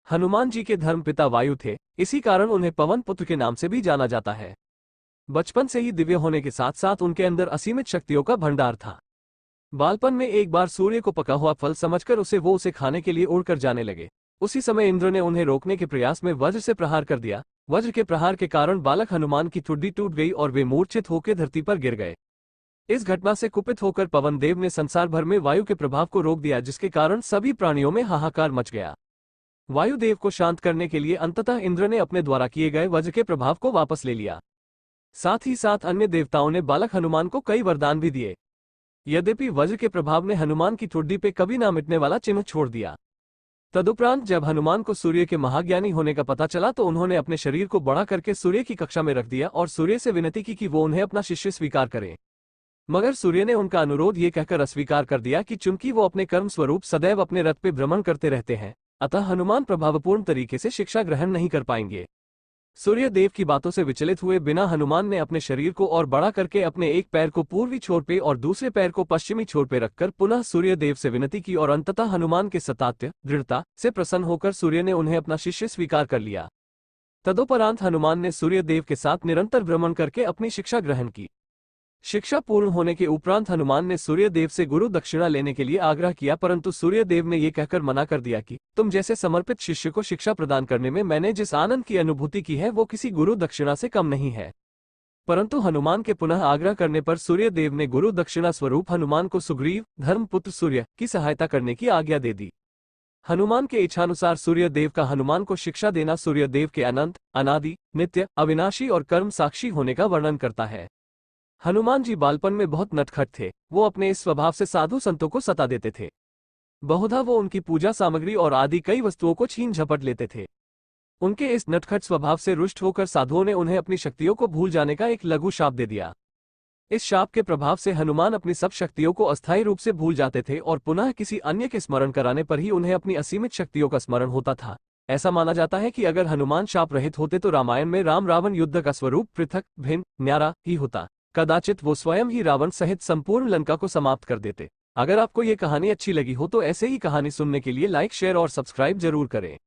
हनुमान जी के धर्मपिता वायु थे, इसी कारण उन्हें पवन पुत्र के नाम से भी जाना जाता है। बचपन से ही दिव्य होने के साथ साथ उनके अंदर असीमित शक्तियों का भंडार था। बालपन में एक बार सूर्य को पका हुआ फल समझकर उसे खाने के लिए उड़कर जाने लगे। उसी समय इंद्र ने उन्हें रोकने के प्रयास में वज्र से प्रहार कर दिया। वज्र के प्रहार के कारण बालक हनुमान की ठुड्डी टूट गई और वे मूर्छित होकर धरती पर गिर गए। इस घटना से कुपित होकर पवन देव ने संसार भर में वायु के प्रभाव को रोक दिया, जिसके कारण सभी प्राणियों में हाहाकार मच गया। वायुदेव को शांत करने के लिए अंततः इंद्र ने अपने द्वारा किए गए वज्र के प्रभाव को वापस ले लिया। साथ ही साथ अन्य देवताओं ने बालक हनुमान को कई वरदान भी दिए। यद्यपि वज्र के प्रभाव ने हनुमान की ठुड्डी पे कभी ना मिटने वाला चिन्ह छोड़ दिया। तदुपरांत जब हनुमान को सूर्य के महाज्ञानी होने का पता चला तो उन्होंने अपने शरीर को बड़ा करके सूर्य की कक्षा में रख दिया और सूर्य से विनती की कि वो उन्हें अपना शिष्य स्वीकार करें। मगर सूर्य ने उनका अनुरोध ये कहकर अस्वीकार कर दिया कि चूंकि वो अपने कर्म स्वरूप सदैव अपने रथ पे भ्रमण करते रहते हैं, अतः हनुमान प्रभावपूर्ण तरीके से शिक्षा ग्रहण नहीं कर पाएंगे। सूर्य देव की बातों से विचलित हुए बिना हनुमान ने अपने शरीर को और बड़ा करके अपने एक पैर को पूर्वी छोर पे और दूसरे पैर को पश्चिमी छोर पे रखकर पुनः सूर्य देव से विनती की और अंततः हनुमान के सतात्य दृढ़ता से प्रसन्न होकर सूर्य ने उन्हें अपना शिष्य स्वीकार कर लिया। तदुपरांत हनुमान ने सूर्य देव के साथ निरंतर भ्रमण करके अपनी शिक्षा ग्रहण की। शिक्षा पूर्ण होने के उपरांत हनुमान ने सूर्य देव से गुरु दक्षिणा लेने के लिए आग्रह किया, परंतु सूर्य देव ने यह कहकर मना कर दिया कि तुम जैसे समर्पित शिष्य को शिक्षा प्रदान करने में मैंने जिस आनंद की अनुभूति की है वो किसी गुरु दक्षिणा से कम नहीं है। परंतु हनुमान के पुनः आग्रह करने पर सूर्य देव ने गुरु दक्षिणा स्वरूप हनुमान को सुग्रीव धर्मपुत्र सूर्य की सहायता करने की आज्ञा दे दी। हनुमान के इच्छानुसार सूर्य देव का हनुमान को शिक्षा देना सूर्य देव के अनंत, अनादि, नित्य, अविनाशी और कर्म साक्षी होने का वर्णन करता है। हनुमान जी बालपन में बहुत नटखट थे। वो अपने इस स्वभाव से साधु संतों को सता देते थे। बहुधा वो उनकी पूजा सामग्री और आदि कई वस्तुओं को छीन झपट लेते थे। उनके इस नटखट स्वभाव से रुष्ट होकर साधुओं ने उन्हें अपनी शक्तियों को भूल जाने का एक लघु शाप दे दिया। इस शाप के प्रभाव से हनुमान अपनी सब शक्तियों को अस्थायी रूप से भूल जाते थे और पुनः किसी अन्य के स्मरण कराने पर ही उन्हें अपनी असीमित शक्तियों का स्मरण होता था। ऐसा माना जाता है कि अगर हनुमान शाप रहित होते तो रामायण में राम रावण युद्ध का स्वरूप पृथक, भिन्न, न्यारा ही होता। कदाचित वो स्वयं ही रावण सहित संपूर्ण लंका को समाप्त कर देते। अगर आपको ये कहानी अच्छी लगी हो तो ऐसे ही कहानी सुनने के लिए लाइक, शेयर और सब्सक्राइब जरूर करें।